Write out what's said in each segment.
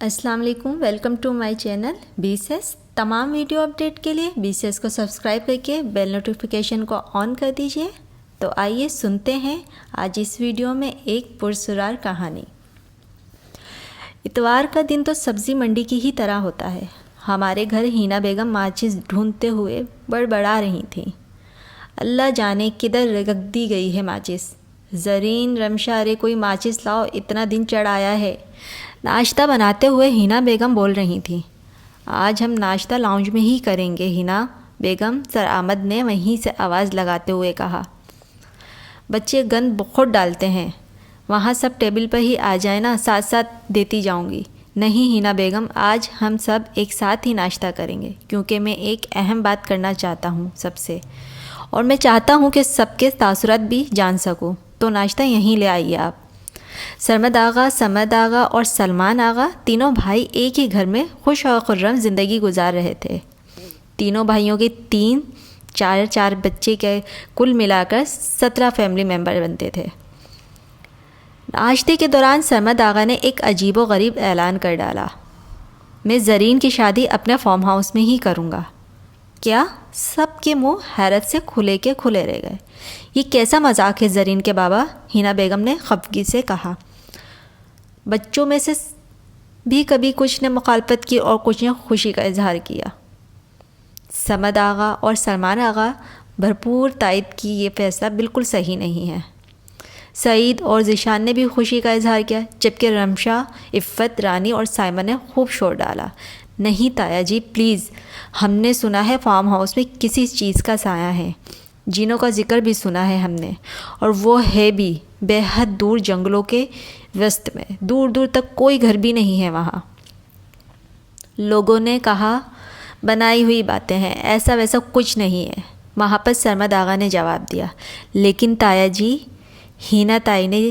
السلام علیکم، welcome to my channel BCS۔ تمام ویڈیو اپڈیٹ کے لیے BCS کو سبسکرائب کر کے بیل نوٹیفیکیشن کو آن کر دیجیے۔ تو آئیے سنتے ہیں آج اس ویڈیو میں ایک پرسرار کہانی۔ اتوار کا دن تو سبزی منڈی کی ہی طرح ہوتا ہے۔ ہمارے گھر ہینا بیگم ماچس ڈھونڈتے ہوئے بڑبڑا رہی تھیں۔ اللہ جانے کدھر رکھ دی گئی ہے ماچس۔ زرین، رمشا، ارے کوئی ماچس لاؤ، اتنا دن چڑھ آیا ہے۔ ناشتہ بناتے ہوئے ہینا بیگم بول رہی تھیں۔ آج ہم ناشتہ لاؤنج میں ہی کریں گے ہینا بیگم، سر احمد نے وہیں سے آواز لگاتے ہوئے کہا۔ بچے گند بہت ڈالتے ہیں، وہاں سب ٹیبل پر ہی آ جائیں نا، ساتھ ساتھ دیتی جاؤں گی۔ نہیں ہینا بیگم، آج ہم سب ایک ساتھ ہی ناشتہ کریں گے، کیونکہ میں ایک اہم بات کرنا چاہتا ہوں سب سے، اور میں چاہتا ہوں کہ سب کے تاثرات بھی جان سکوں۔ تو ناشتہ یہیں لے آئیے آپ۔ سرمد آغا، سمد آغا اور سلمان آغا تینوں بھائی ایک ہی گھر میں خوش اور خرم زندگی گزار رہے تھے۔ تینوں بھائیوں کے 3 بچے کے کل ملا کر 17 فیملی ممبر بنتے تھے۔ ناشتے کے دوران سرمد آغا نے ایک عجیب و غریب اعلان کر ڈالا۔ میں زرین کی شادی اپنے فارم ہاؤس میں ہی کروں گا۔ کیا؟ سب کے منہ حیرت سے کھلے کے کھلے رہ گئے۔ یہ کیسا مذاق ہے زرین کے بابا؟ ہینا بیگم نے خفگی سے کہا۔ بچوں میں سے بھی کبھی کچھ نے مخالفت کی اور کچھ نے خوشی کا اظہار کیا۔ سمد آغا اور سلمان آغا بھرپور تائید کی یہ فیصلہ بالکل صحیح نہیں ہے۔ سعید اور ذیشان نے بھی خوشی کا اظہار کیا، جبکہ رمشا، عفت، رانی اور سائمہ نے خوب شور ڈالا۔ نہیں تایا جی پلیز، ہم نے سنا ہے فارم ہاؤس میں کسی چیز کا سایہ ہے، جینوں کا ذکر بھی سنا ہے ہم نے، اور وہ ہے بھی بے حد دور جنگلوں کے وسط میں، دور دور تک کوئی گھر بھی نہیں ہے وہاں۔ لوگوں نے کہا بنائی ہوئی باتیں ہیں، ایسا ویسا کچھ نہیں ہے۔ وہاں پر سرمد آغا نے جواب دیا، لیکن تایا جی، ہینا تائی نے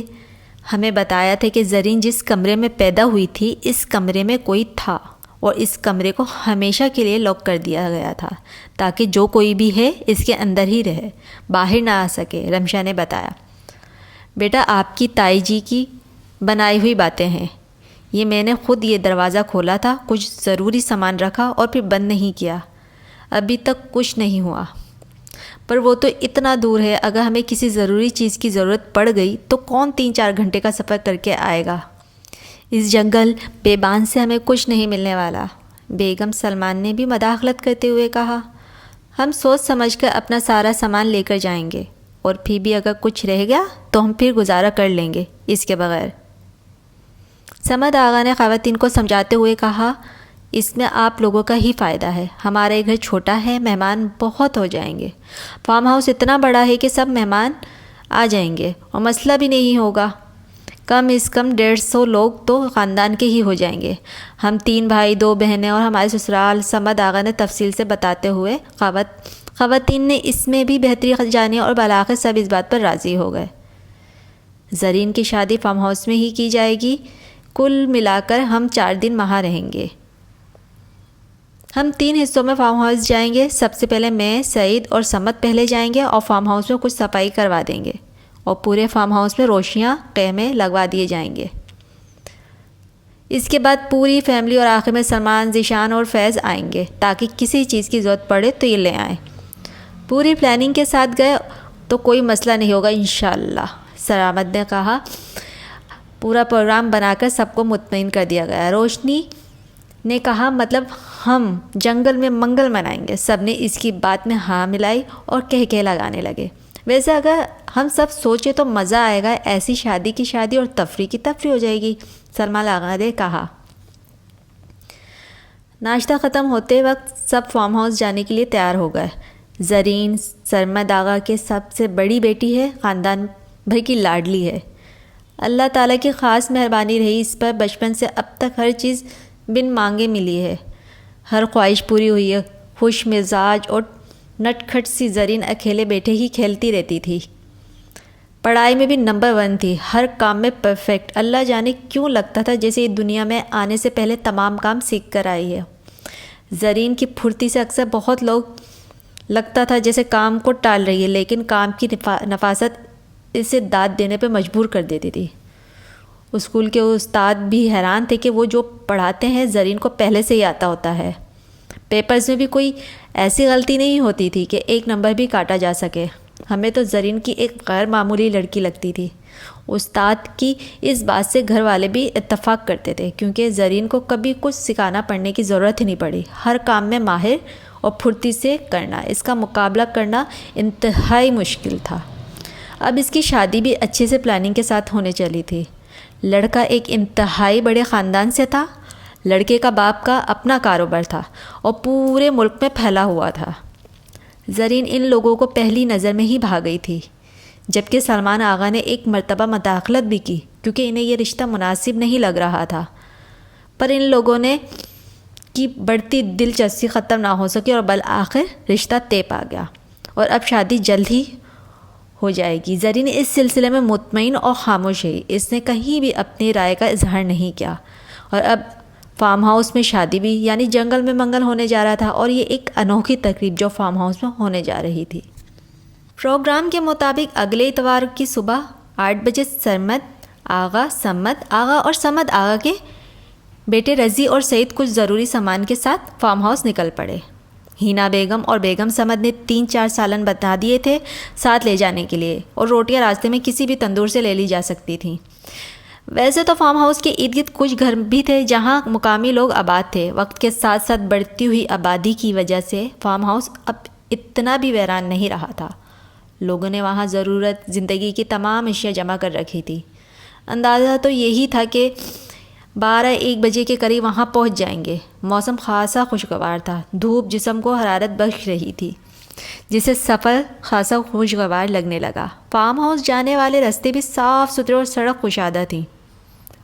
ہمیں بتایا تھا کہ زرین جس کمرے میں پیدا ہوئی تھی، اس کمرے میں کوئی تھا، اور اس کمرے کو ہمیشہ کے لیے لاک کر دیا گیا تھا، تاکہ جو کوئی بھی ہے اس کے اندر ہی رہے، باہر نہ آ سکے۔ رمشا نے بتایا۔ بیٹا، آپ کی تائی جی کی بنائی ہوئی باتیں ہیں، یہ میں نے خود یہ دروازہ کھولا تھا، کچھ ضروری سامان رکھا اور پھر بند نہیں کیا، ابھی تک کچھ نہیں ہوا۔ پر وہ تو اتنا دور ہے، اگر ہمیں کسی ضروری چیز کی ضرورت پڑ گئی تو کون 3-4 گھنٹے کا سفر کر کے آئے گا؟ اس جنگل بیابان سے ہمیں کچھ نہیں ملنے والا۔ بیگم سلمان نے بھی مداخلت کرتے ہوئے کہا۔ ہم سوچ سمجھ کر اپنا سارا سامان لے کر جائیں گے، اور پھر بھی اگر کچھ رہ گیا تو ہم پھر گزارا کر لیں گے اس کے بغیر۔ سمد آغا نے خواتین کو سمجھاتے ہوئے کہا، اس میں آپ لوگوں کا ہی فائدہ ہے، ہمارا گھر چھوٹا ہے، مہمان بہت ہو جائیں گے، فارم ہاؤس اتنا بڑا ہے کہ سب مہمان آ جائیں گے اور مسئلہ بھی نہیں ہوگا۔ کم از کم 150 لوگ تو خاندان کے ہی ہو جائیں گے، ہم 3 بھائی 2 بہنیں اور ہمارے سسرال۔ سمد آغا نے تفصیل سے بتاتے ہوئے خواتین نے اس میں بھی بہتری جانی، اور بالآخر سب اس بات پر راضی ہو گئے۔ زرین کی شادی فارم ہاؤس میں ہی کی جائے گی، کل ملا کر ہم 4 دن وہاں رہیں گے۔ ہم 3 حصوں میں فارم ہاؤس جائیں گے۔ سب سے پہلے میں، سعید اور سمد پہلے جائیں گے اور فارم ہاؤس میں کچھ صفائی کروا دیں گے، اور پورے فارم ہاؤس میں روشنیاں، خیمے لگوا دیے جائیں گے۔ اس کے بعد پوری فیملی، اور آخر میں سلمان، ذیشان اور فیض آئیں گے، تاکہ کسی چیز کی ضرورت پڑے تو یہ لے آئیں۔ پوری پلاننگ کے ساتھ گئے تو کوئی مسئلہ نہیں ہوگا انشاءاللہ، سر احمد نے کہا۔ پورا پروگرام بنا کر سب کو مطمئن کر دیا گیا۔ روشنی نے کہا، مطلب ہم جنگل میں منگل منائیں گے۔ سب نے اس کی بات میں ہاں ملائی اور کہہ لگانے لگے۔ ویسے اگر ہم سب سوچیں تو مزہ آئے گا، ایسی شادی کی شادی اور تفریح کی تفریح ہو جائے گی، سلمان آغا نے کہا۔ ناشتہ ختم ہوتے وقت سب فارم ہاؤس جانے کے لیے تیار ہو گئے۔ زرین سرمد آغا کے سب سے بڑی بیٹی ہے، خاندان بھر کی لاڈلی ہے۔ اللہ تعالیٰ کی خاص مہربانی رہی اس پر، بچپن سے اب تک ہر چیز بن مانگے ملی ہے، ہر خواہش پوری ہوئی ہے۔ خوش مزاج اور نٹ کھٹ سی زرین اکیلے بیٹھے ہی کھیلتی رہتی تھی۔ پڑھائی میں بھی نمبر 1 تھی، ہر کام میں پرفیکٹ۔ اللہ جانے کیوں لگتا تھا جیسے یہ دنیا میں آنے سے پہلے تمام کام سیکھ کر آئی ہے۔ زرین کی پھرتی سے اکثر بہت لوگ لگتا تھا جیسے کام کو ٹال رہی ہے، لیکن کام کی نفاست اسے داد دینے پہ مجبور کر دیتی تھی۔ اسکول کے استاد بھی حیران تھے کہ وہ جو پڑھاتے ہیں زرین کو پہلے سے ہی آتا ہوتا ہے۔ پیپرز میں بھی کوئی ایسی غلطی نہیں ہوتی تھی کہ ایک نمبر بھی کاٹا جا سکے۔ ہمیں تو زرین کی ایک غیر معمولی لڑکی لگتی تھی۔ استاد کی اس بات سے گھر والے بھی اتفاق کرتے تھے، کیونکہ زرین کو کبھی کچھ سکھانا پڑنے کی ضرورت ہی نہیں پڑی۔ ہر کام میں ماہر اور پھرتی سے کرنا، اس کا مقابلہ کرنا انتہائی مشکل تھا۔ اب اس کی شادی بھی اچھے سے پلاننگ کے ساتھ ہونے چلی تھی۔ لڑکا ایک انتہائی بڑے خاندان سے تھا۔ لڑکے کا باپ کا اپنا کاروبار تھا اور پورے ملک میں پھیلا ہوا تھا۔ زرین ان لوگوں کو پہلی نظر میں ہی بھا گئی تھی، جبکہ سلمان آغا نے ایک مرتبہ مداخلت بھی کی، کیونکہ انہیں یہ رشتہ مناسب نہیں لگ رہا تھا، پر ان لوگوں نے کی بڑھتی دلچسپی ختم نہ ہو سکی اور بالآخر رشتہ طے پا گیا اور اب شادی جلد ہی ہو جائے گی۔ زرین اس سلسلے میں مطمئن اور خاموش ہے، اس نے کہیں بھی اپنی رائے کا اظہار نہیں کیا، اور اب فارم ہاؤس میں شادی بھی یعنی جنگل میں منگل ہونے جا رہا تھا، اور یہ ایک انوکھی تقریب جو فارم ہاؤس میں ہونے جا رہی تھی۔ پروگرام کے مطابق اگلے اتوار کی صبح 8 بجے سمد آغا اور سمد آغا کے بیٹے رضی اور سعید کچھ ضروری سامان کے ساتھ فارم ہاؤس نکل پڑے۔ ہینا بیگم اور بیگم سمد نے 3-4 سالن بتا دیے تھے ساتھ لے جانے کے لیے، اور روٹیاں راستے میں کسی بھی تندور سے لے لی جا سکتی تھیں۔ ویسے تو فارم ہاؤس کے ارد گرد کچھ گھر بھی تھے جہاں مقامی لوگ آباد تھے۔ وقت کے ساتھ ساتھ بڑھتی ہوئی آبادی کی وجہ سے فارم ہاؤس اب اتنا بھی ویران نہیں رہا تھا۔ لوگوں نے وہاں ضرورت زندگی کی تمام اشیاء جمع کر رکھی تھی۔ اندازہ تو یہی تھا کہ 12-1 بجے کے قریب وہاں پہنچ جائیں گے۔ موسم خاصا خوشگوار تھا، دھوپ جسم کو حرارت بخش رہی تھی، جس سے سفر خاصا خوشگوار لگنے لگا۔ فارم ہاؤس جانے والے راستے بھی صاف ستھرے اور سڑک کشادہ تھیں۔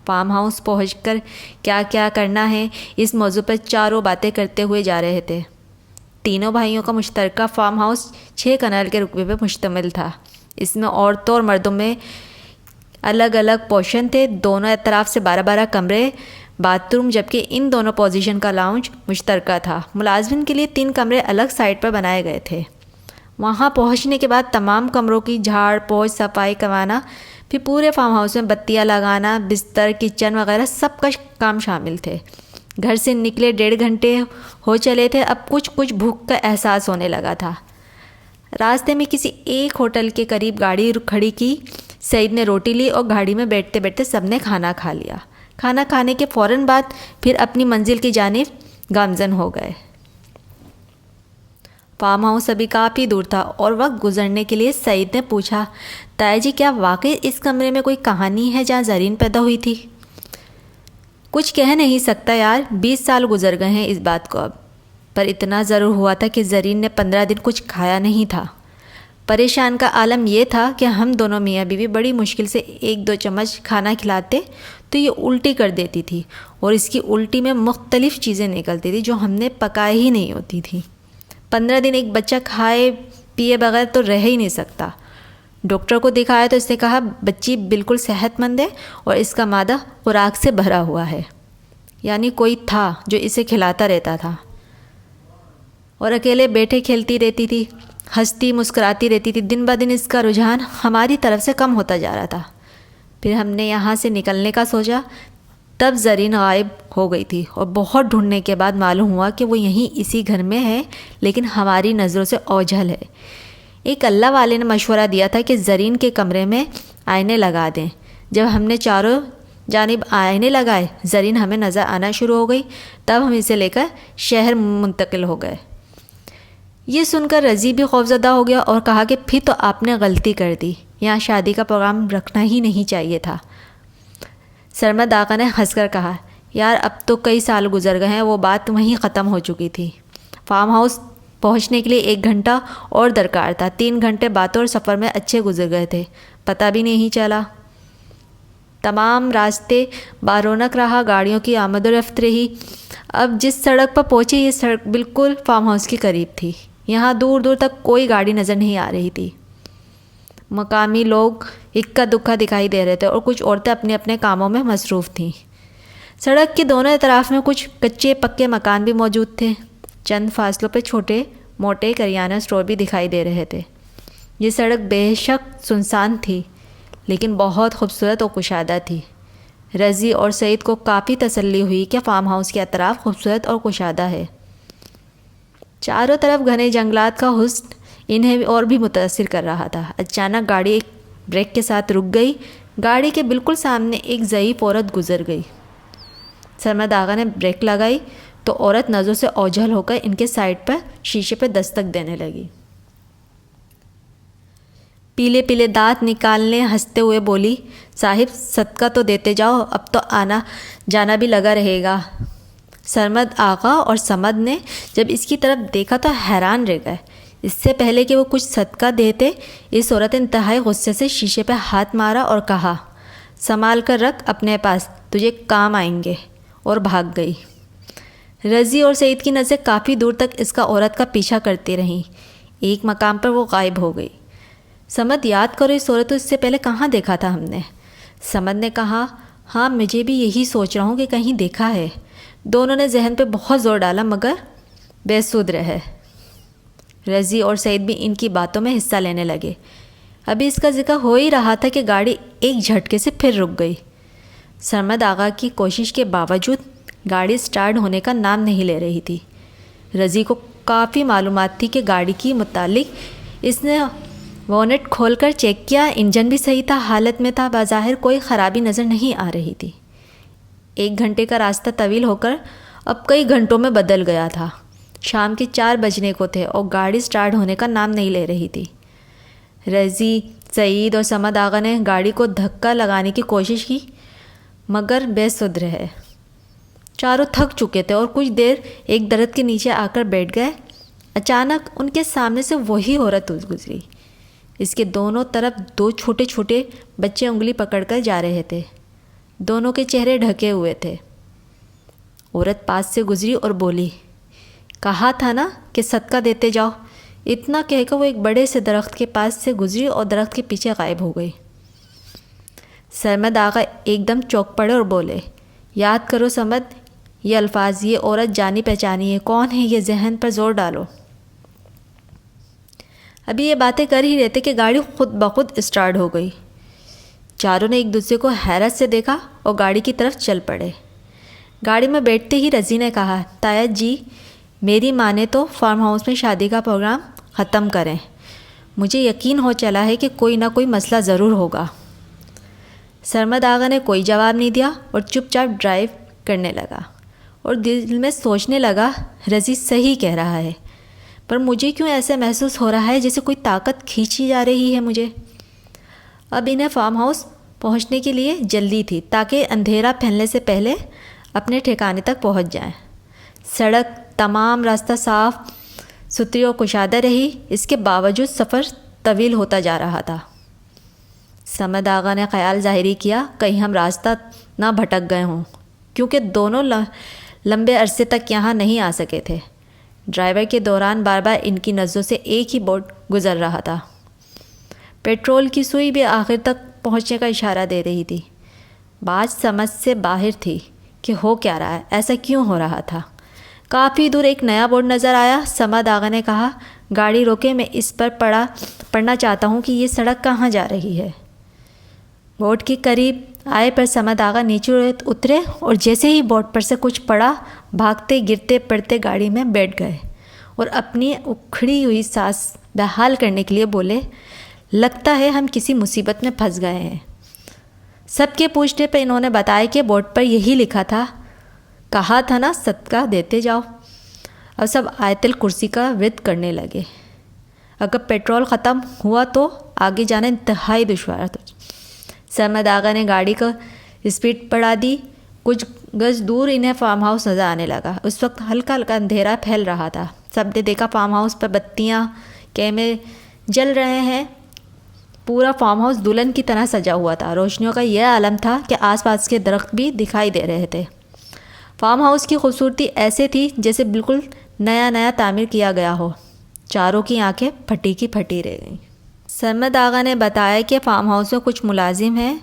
فارم ہاؤس پہنچ کر کیا کیا کرنا ہے، اس موضوع پر چاروں باتیں کرتے ہوئے جا رہے تھے۔ تینوں بھائیوں کا مشترکہ فارم ہاؤس 6 کنال کے رقبے پر مشتمل تھا۔ اس میں عورتوں اور مردوں میں الگ الگ پورشن تھے، دونوں اطراف سے 12 کمرے، باتھ روم، جبکہ ان دونوں پوزیشن کا لاؤنج مشترکہ تھا۔ ملازمین کے لیے 3 کمرے الگ سائٹ پر بنائے گئے تھے۔ وہاں پہنچنے کے بعد تمام کمروں کی جھاڑ پوچھ صفائی کروانا، پھر پورے فارم ہاؤس میں بتیاں لگانا، بستر، کچن وغیرہ سب کا کام شامل تھے۔ گھر سے نکلے 1.5 گھنٹے ہو چلے تھے، اب کچھ بھوک کا احساس ہونے لگا تھا۔ راستے میں کسی ایک ہوٹل کے قریب گاڑی کھڑی کی، سعید نے روٹی لی اور گاڑی میں بیٹھتے بیٹھتے سب نے کھانا کھا لیا۔ کھانا کھانے کے فوراً بعد پھر اپنی منزل کی جانب گامزن ہو گئے۔ فارم ہاؤس ابھی کافی دور تھا اور وقت گزرنے کے لیے سعید نے پوچھا، تایا جی کیا واقعی اس کمرے میں کوئی کہانی ہے جہاں زرین پیدا ہوئی تھی؟ کچھ کہہ نہیں سکتا یار، 20 سال گزر گئے ہیں اس بات کو اب، پر اتنا ضرور ہوا تھا کہ زرین نے 15 دن کچھ کھایا نہیں تھا۔ پریشان کا عالم یہ تھا کہ ہم دونوں میاں بیوی بڑی مشکل سے 1-2 چمچ کھانا کھلاتے تو یہ الٹی کر دیتی تھی، اور اس کی الٹی میں مختلف چیزیں نکلتی تھی جو ہم نے پکائی ہی نہیں ہوتی تھی۔ 15 دن ایک بچہ کھائے پیے بغیر تو رہ ہی نہیں سکتا۔ ڈاکٹر کو دکھایا تو اس نے کہا بچی بالکل صحت مند ہے اور اس کا معدہ خوراک سے بھرا ہوا ہے، یعنی کوئی تھا جو اسے کھلاتا رہتا تھا، اور اکیلے بیٹھے کھیلتی رہتی تھی، ہنستی مسکراتی رہتی تھی۔ دن بہ دن اس کا رجحان ہماری طرف سے کم ہوتا جا رہا تھا۔ پھر ہم نے یہاں سے نکلنے کا سوچا، تب زرین غائب ہو گئی تھی، اور بہت ڈھونڈنے کے بعد معلوم ہوا کہ وہ یہیں اسی گھر میں ہے، لیکن ہماری نظروں سے اوجھل ہے۔ ایک اللہ والے نے مشورہ دیا تھا کہ زرین کے کمرے میں آئینے لگا دیں۔ جب ہم نے چاروں جانب آئینے لگائے، زرین ہمیں نظر آنا شروع ہو گئی، تب ہم اسے لے کر شہر منتقل ہو گئے۔ یہ سن کر رضی بھی خوفزدہ ہو گیا اور کہا کہ پھر تو آپ نے غلطی کر دی، یہاں شادی کا پروگرام رکھنا ہی نہیں چاہیے تھا۔ سرمد آقا نے ہنس کر کہا، یار اب تو کئی سال گزر گئے ہیں، وہ بات وہیں ختم ہو چکی تھی۔ فارم ہاؤس پہنچنے کے لیے 1 گھنٹہ اور درکار تھا۔ 3 گھنٹے باتوں اور سفر میں اچھے گزر گئے تھے، پتہ بھی نہیں چلا۔ تمام راستے بارونق رہا، گاڑیوں کی آمد و رفت رہی۔ اب جس سڑک پر پہنچے یہ سڑک بالکل فارم ہاؤس کے قریب تھی، یہاں دور دور تک کوئی گاڑی نظر نہیں آ رہی تھی۔ مقامی لوگ اکا دکا دکھائی دے رہے تھے اور کچھ عورتیں اپنے اپنے کاموں میں مصروف تھیں۔ سڑک کے دونوں اطراف میں کچھ کچے پکے مکان بھی موجود تھے، چند فاصلوں پہ چھوٹے موٹے کریانہ اسٹور بھی دکھائی دے رہے تھے۔ یہ سڑک بے شک سنسان تھی، لیکن بہت خوبصورت اور کشادہ تھی۔ رضی اور سعید کو کافی تسلی ہوئی کہ فارم ہاؤس کے اطراف خوبصورت اور کشادہ ہے۔ چاروں طرف گھنے جنگلات کا حسن انہیں اور بھی متاثر کر رہا تھا۔ اچانک گاڑی ایک بریک کے ساتھ رک گئی۔ گاڑی کے بالکل سامنے ایک ضعیف عورت گزر گئی۔ سرمد آغا نے بریک لگائی تو عورت نظروں سے اوجھل ہو کر ان کے سائڈ پر شیشے پہ دستک دینے لگی۔ پیلے پیلے دانت نکالنے ہنستے ہوئے بولی، صاحب صدقہ تو دیتے جاؤ، اب تو آنا جانا بھی لگا رہے گا۔ سرمد آغا اور سمد نے جب اس کی طرف دیکھا تو حیران رہ گئے۔ اس سے پہلے کہ وہ کچھ صدقہ دیتے، اس عورت انتہائی غصے سے شیشے پہ ہاتھ مارا اور کہا، سنبھال کر رکھ اپنے پاس، تجھے کام آئیں گے، اور بھاگ گئی۔ رضی اور سعید کی نظریں کافی دور تک اس کا عورت کا پیچھا کرتی رہیں۔ ایک مقام پر وہ غائب ہو گئی۔ سمد، یاد کرو اس عورت کو اس سے پہلے کہاں دیکھا تھا ہم نے؟ سمد نے کہا، ہاں مجھے بھی یہی سوچ رہا ہوں کہ کہیں دیکھا ہے۔ دونوں نے ذہن پہ بہت زور ڈالا مگر بے سود رہے۔ رضی اور سعید بھی ان کی باتوں میں حصہ لینے لگے۔ ابھی اس کا ذکر ہو ہی رہا تھا کہ گاڑی ایک جھٹکے سے پھر رک گئی۔ سرمد آغا کی کوشش کے باوجود گاڑی سٹارٹ ہونے کا نام نہیں لے رہی تھی۔ رضی کو کافی معلومات تھی کہ گاڑی کی متعلق۔ اس نے بونٹ کھول کر چیک کیا، انجن بھی صحیح تھا، حالت میں تھا، بظاہر کوئی خرابی نظر نہیں آ رہی تھی۔ 1 گھنٹے کا راستہ طویل ہو کر اب کئی گھنٹوں میں بدل گیا تھا۔ شام کے 4 بجنے کو تھے اور گاڑی سٹارٹ ہونے کا نام نہیں لے رہی تھی۔ رضی، سعید اور سمد آغا نے گاڑی کو دھکا لگانے کی کوشش کی مگر بے سود رہے۔ چاروں تھک چکے تھے اور کچھ دیر ایک درخت کے نیچے آ کر بیٹھ گئے۔ اچانک ان کے سامنے سے وہی عورت گزری۔ اس کے دونوں طرف 2 چھوٹے چھوٹے بچے انگلی پکڑ کر جا رہے تھے۔ دونوں کے چہرے ڈھکے ہوئے تھے۔ عورت پاس سے گزری اور بولی، کہا تھا نا کہ صدقہ دیتے جاؤ۔ اتنا کہہ کر وہ ایک بڑے سے درخت کے پاس سے گزری اور درخت کے پیچھے غائب ہو گئی۔ سرمد آغا ایک دم چونک پڑے اور بولے، یاد کرو سمد، یہ الفاظ، یہ عورت جانی پہچانی ہے، کون ہے یہ ذہن پر زور ڈالو۔ ابھی یہ باتیں کر ہی رہے تھے کہ گاڑی خود بخود اسٹارٹ ہو گئی۔ چاروں نے ایک دوسرے کو حیرت سے دیکھا اور گاڑی کی طرف چل پڑے۔ گاڑی میں بیٹھتے ہی رضی نے کہا، تایا جی، میری ماں نے تو فارم ہاؤس میں شادی کا پروگرام ختم کریں۔ مجھے یقین ہو چلا ہے کہ کوئی نہ کوئی مسئلہ ضرور ہوگا۔ سرمد آغا نے کوئی جواب نہیں دیا اور چپ چاپ ڈرائیو کرنے لگا اور دل میں سوچنے لگا، رضی صحیح کہہ رہا ہے، پر مجھے کیوں ایسے محسوس ہو رہا ہے جیسے کوئی طاقت کھینچی جا رہی ہے مجھے۔ اب انہیں فارم ہاؤس پہنچنے کے لیے جلدی تھی تاکہ اندھیرا پھیلنے سے پہلے اپنے ٹھکانے تک پہنچ جائیں۔ سڑک تمام راستہ صاف ستھری اور کشادہ رہی، اس کے باوجود سفر طویل ہوتا جا رہا تھا۔ سمد آغا نے خیال ظاہری کیا کہیں ہم راستہ نہ بھٹک گئے ہوں، کیونکہ دونوں لمبے عرصے تک یہاں نہیں آ سکے تھے۔ ڈرائیور کے دوران بار بار ان کی نظروں سے ایک ہی بورڈ گزر رہا تھا۔ پیٹرول کی سوئی بھی آخر تک پہنچنے کا اشارہ دے رہی تھی۔ بات سمجھ سے باہر تھی کہ ہو کیا رہا ہے، ایسا کیوں ہو رہا تھا۔ کافی دور ایک نیا بورڈ نظر آیا۔ سمد آغا نے کہا، گاڑی روکے، میں اس پر پڑھنا چاہتا ہوں کہ یہ سڑک کہاں جا رہی ہے۔ بورڈ کے قریب آئے پر سمد آغا نیچے اترے اور جیسے ہی بورڈ پر سے کچھ پڑا، بھاگتے گرتے پڑتے گاڑی میں بیٹھ گئے اور اپنی اکھڑی ہوئی سانس بحال کرنے کے لیے بولے، لگتا ہے ہم کسی مصیبت میں پھنس گئے ہیں۔ سب کے پوچھنے پہ انہوں نے بتایا کہ بورڈ پر یہی لکھا تھا، کہا تھا نا صدقہ دیتے جاؤ۔ اور سب آیت الکرسی کا ورد کرنے لگے۔ اگر پیٹرول ختم ہوا تو آگے جانا انتہائی دشوار تھا۔ سرمد آغا نے گاڑی کو اسپیڈ بڑھا دی۔ کچھ گز دور انہیں فارم ہاؤس نظر آنے لگا۔ اس وقت ہلکا ہلکا اندھیرا پھیل رہا تھا۔ سب نے دیکھا فارم ہاؤس پر بتیاں کیمرے جل رہے ہیں۔ پورا فارم ہاؤس دلہن کی طرح سجا ہوا تھا۔ روشنیوں کا یہ عالم تھا کہ آس پاس کے درخت بھی دکھائی دے رہے تھے۔ فارم ہاؤس کی خوبصورتی ایسے تھی جیسے بالکل نیا نیا تعمیر کیا گیا ہو۔ چاروں کی آنکھیں پھٹی کی پھٹی رہ گئیں۔ سرمد آغا نے بتایا کہ فارم ہاؤس میں کچھ ملازم ہیں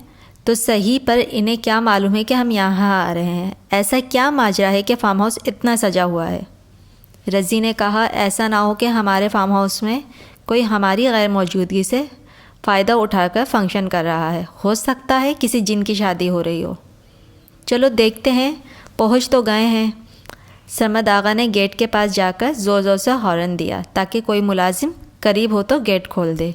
تو صحیح، پر انہیں کیا معلوم ہے کہ ہم یہاں آ رہے ہیں۔ ایسا کیا ماجرا ہے کہ فارم ہاؤس اتنا سجا ہوا ہے؟ رضی نے کہا، ایسا نہ ہو کہ ہمارے فارم ہاؤس میں کوئی ہماری غیر موجودگی سے فائدہ اٹھا کر فنکشن کر رہا ہے۔ ہو سکتا ہے کسی جن کی شادی ہو رہی ہو۔ چلو دیکھتے ہیں، پہنچ تو گئے ہیں۔ سرمد آغا نے گیٹ کے پاس جا کر زور زور سے ہارن دیا تاکہ کوئی ملازم قریب ہو تو گیٹ کھول دے۔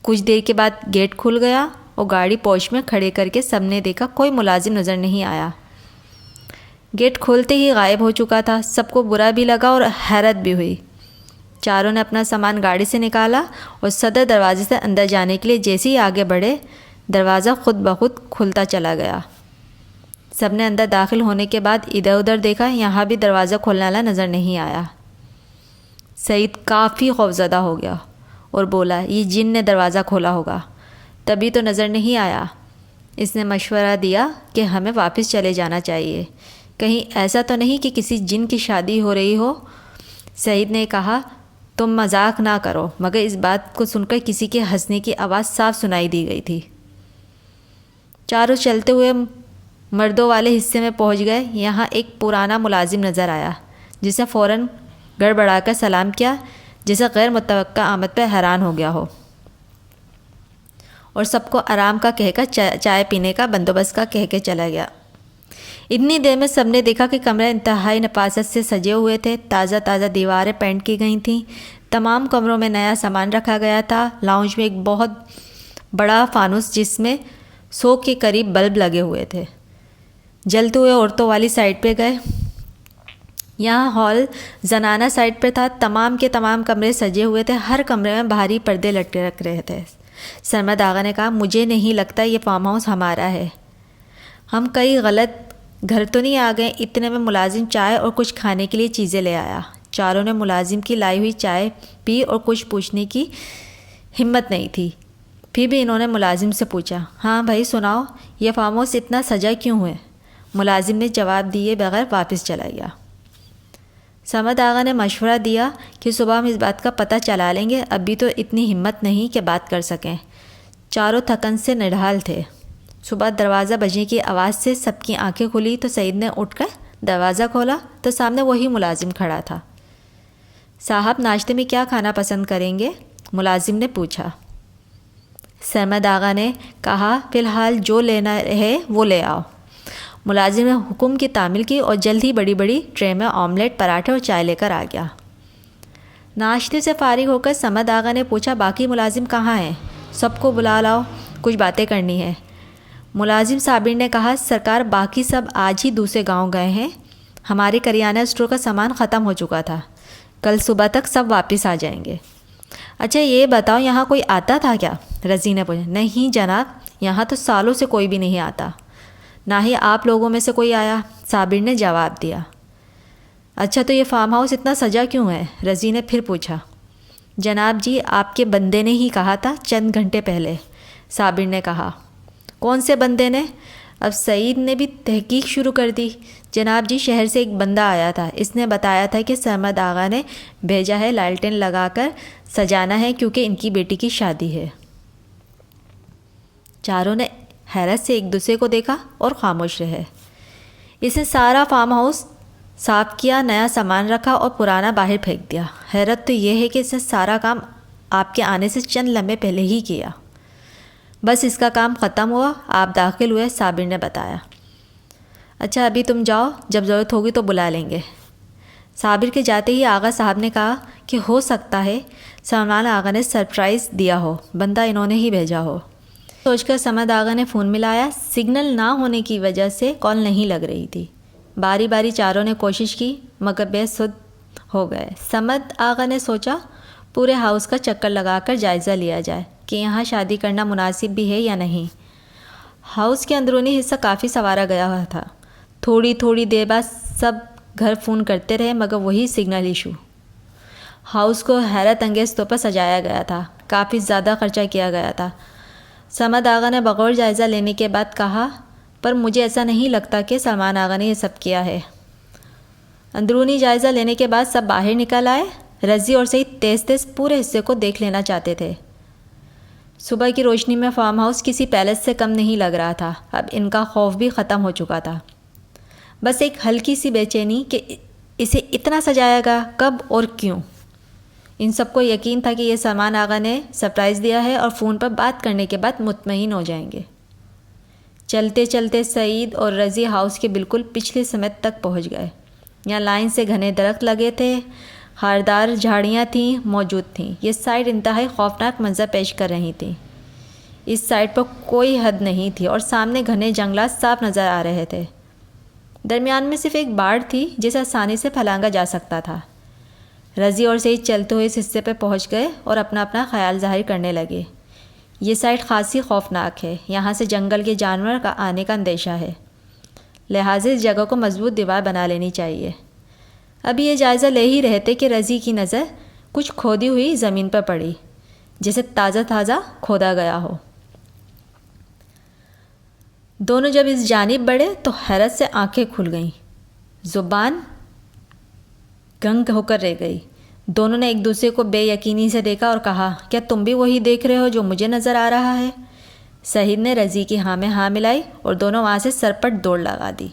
کچھ دیر کے بعد گیٹ کھل گیا اور گاڑی پورچ میں کھڑے کر کے سب نے دیکھا کوئی ملازم نظر نہیں آیا۔ گیٹ کھولتے ہی غائب ہو چکا تھا۔ سب کو برا بھی لگا اور حیرت بھی ہوئی۔ چاروں نے اپنا سامان گاڑی سے نکالا اور صدر دروازے سے اندر جانے کے لیے جیسے ہی آگے بڑھے، دروازہ خود بخود کھلتا چلا گیا۔ سب نے اندر داخل ہونے کے بعد ادھر ادھر دیکھا، یہاں بھی دروازہ کھولنے والا نظر نہیں آیا۔ سعید کافی خوفزدہ ہو گیا اور بولا، یہ جن نے دروازہ کھولا ہوگا، تبھی تو نظر نہیں آیا۔ اس نے مشورہ دیا کہ ہمیں واپس چلے جانا چاہیے، کہیں ایسا تو نہیں کہ کسی جن کی شادی ہو رہی ہو۔ سعید نے کہا، تم مذاق نہ کرو، مگر اس بات کو سن کر کسی کے ہنسنے کی آواز صاف سنائی دی گئی تھی۔ چاروں چلتے ہوئے مردوں والے حصے میں پہنچ گئے۔ یہاں ایک پرانا ملازم نظر آیا جسے فوراً گڑبڑا کر سلام کیا، جیسے غیر متوقع آمد پہ حیران ہو گیا ہو، اور سب کو آرام کا کہہ کر چائے پینے کا بندوبست کا کہہ کے چلا گیا۔ اتنی دیر میں سب نے دیکھا کہ کمرے انتہائی نفاست سے سجے ہوئے تھے۔ تازہ تازہ دیواریں پینٹ کی گئی تھیں، تمام کمروں میں نیا سامان رکھا گیا تھا۔ لاؤنج میں ایک بہت بڑا فانوس جس میں 100 کے قریب بلب لگے ہوئے تھے، جلتے ہوئے عورتوں والی سائڈ پہ گئے۔ یہاں ہال زنانہ سائڈ پہ تھا۔ تمام کے تمام کمرے سجے ہوئے تھے، ہر کمرے میں بھاری پردے لٹکے رکھ رہے تھے۔ سرمد آغا نے کہا، مجھے نہیں لگتا یہ فارم ہاؤس ہمارا ہے، ہم کئی غلط گھر تو نہیں آ گئے۔ اتنے میں ملازم چائے اور کچھ کھانے کے لیے چیزیں لے آیا۔ چاروں نے ملازم کی لائی ہوئی چائے پی اور کچھ پوچھنے کی ہمت نہیں تھی۔ پھر بھی انہوں نے ملازم سے پوچھا، ہاں بھائی سناؤ، یہ فارم ہاؤس اتنا سجا کیوں ہے؟ ملازم نے جواب دیے بغیر واپس چلا گیا۔ سرمد آغا نے مشورہ دیا کہ صبح ہم اس بات کا پتہ چلا لیں گے، ابھی تو اتنی ہمت نہیں کہ بات کر سکیں۔ چاروں تھکن سے نڈھال تھے۔ صبح دروازہ بجنے کی آواز سے سب کی آنکھیں کھلی تو سعید نے اٹھ کر دروازہ کھولا تو سامنے وہی ملازم کھڑا تھا۔ صاحب ناشتے میں کیا کھانا پسند کریں گے؟ ملازم نے پوچھا۔ سرمد آغا نے کہا، فی الحال جو لینا ہے وہ لے آؤ۔ ملازم نے حکم کی تعمیل کی اور جلد ہی بڑی بڑی ٹرے میں آملیٹ، پراٹھے اور چائے لے کر آ گیا۔ ناشتے سے فارغ ہو کر سرمد آغا نے پوچھا، باقی ملازم کہاں ہیں؟ سب کو بلا لاؤ، کچھ باتیں کرنی ہے۔ ملازم صابر نے کہا، سرکار باقی سب آج ہی دوسرے گاؤں گئے ہیں، ہمارے کریانہ اسٹور کا سامان ختم ہو چکا تھا، کل صبح تک سب واپس آ جائیں گے۔ اچھا یہ بتاؤ یہاں کوئی آتا تھا کیا؟ رضی نے پوچھا۔ نہیں جناب، یہاں تو سالوں سے کوئی بھی نہیں آتا، نہ ہی آپ لوگوں میں سے کوئی آیا، صابر نے جواب دیا۔ اچھا تو یہ فارم ہاؤس اتنا سجا کیوں ہے؟ رضی نے پھر پوچھا۔ جناب جی آپ کے بندے نے ہی کہا تھا چند گھنٹے پہلے، صابر نے کہا۔ کون سے بندے نے؟ اب سعید نے بھی تحقیق شروع کر دی۔ جناب جی شہر سے ایک بندہ آیا تھا، اس نے بتایا تھا کہ سرمد آغا نے بھیجا ہے لالٹین لگا کر سجانا ہے کیونکہ ان کی بیٹی کی شادی ہے۔ چاروں نے حیرت سے ایک دوسرے کو دیکھا اور خاموش رہے۔ اس نے سارا فارم ہاؤس صاف کیا، نیا سامان رکھا اور پرانا باہر پھینک دیا۔ حیرت تو یہ ہے کہ اس نے سارا کام آپ کے آنے سے چند لمحے پہلے ہی کیا۔ بس اس کا کام ختم ہوا، آپ داخل ہوئے، صابر نے بتایا۔ اچھا ابھی تم جاؤ، جب ضرورت ہوگی تو بلا لیں گے۔ صابر کے جاتے ہی آغا صاحب نے کہا کہ ہو سکتا ہے سلمان آغا نے سرپرائز دیا ہو، بندہ انہوں نے ہی بھیجا ہو۔ سوچ کر سرمد آغا نے فون ملایا، سگنل نہ ہونے کی وجہ سے کال نہیں لگ رہی تھی۔ باری باری چاروں نے کوشش کی مگر بے سود ہو گئے۔ سرمد آغا نے سوچا پورے ہاؤس کا چکر لگا کر جائزہ لیا جائے کہ یہاں شادی کرنا مناسب بھی ہے یا نہیں۔ ہاؤس کے اندرونی حصہ کافی سنوارا گیا ہوا تھا۔ تھوڑی تھوڑی دیر بعد سب گھر فون کرتے رہے مگر وہی سگنل ایشو۔ ہاؤس کو حیرت انگیز طور پر سجایا گیا تھا، کافی زیادہ خرچہ کیا گیا تھا۔ سرمد آغا نے بغور جائزہ لینے کے بعد کہا، پر مجھے ایسا نہیں لگتا کہ سلمان آغا نے یہ سب کیا ہے۔ اندرونی جائزہ لینے کے بعد سب باہر نکل آئے۔ رضی اور سعید تیز تیز پورے حصے کو دیکھ لینا چاہتے تھے۔ صبح کی روشنی میں فارم ہاؤس کسی پیلس سے کم نہیں لگ رہا تھا۔ اب ان کا خوف بھی ختم ہو چکا تھا، بس ایک ہلکی سی بے چینی کہ اسے اتنا سجایا گا کب اور کیوں۔ ان سب کو یقین تھا کہ یہ سلمان آغا نے سرپرائز دیا ہے اور فون پر بات کرنے کے بعد مطمئن ہو جائیں گے۔ چلتے چلتے سعید اور رضی ہاؤس کے بالکل پچھلی سمت تک پہنچ گئے۔ یہاں لائن سے گھنے درخت لگے تھے، خاردار جھاڑیاں موجود تھیں۔ یہ سائٹ انتہائی خوفناک منظر پیش کر رہی تھی۔ اس سائٹ پر کوئی حد نہیں تھی اور سامنے گھنے جنگلات صاف نظر آ رہے تھے۔ درمیان میں صرف ایک باڑ تھی جسے آسانی سے پھلانگا جا سکتا تھا۔ رضی اور سعید چلتے ہوئے اس حصے پہ پہنچ گئے اور اپنا اپنا خیال ظاہر کرنے لگے۔ یہ سائٹ خاصی خوفناک ہے، یہاں سے جنگل کے جانور کا آنے کا اندیشہ ہے، لہٰذا اس جگہ کو مضبوط دیوار بنا لینی چاہیے۔ ابھی یہ جائزہ لے ہی رہے تھے کہ رضی کی نظر کچھ کھودی ہوئی زمین پر پڑی، جیسے تازہ کھودا گیا ہو۔ دونوں جب اس جانب بڑھے تو حیرت سے آنکھیں کھل گئیں، زبان گنگ ہو کر رہ گئی۔ دونوں نے ایک دوسرے کو بے یقینی سے دیکھا اور کہا، کیا تم بھی وہی دیکھ رہے ہو جو مجھے نظر آ رہا ہے؟ سعید نے رضی کی ہاں میں ہاں ملائی اور دونوں وہاں سے سرپٹ دوڑ لگا دی۔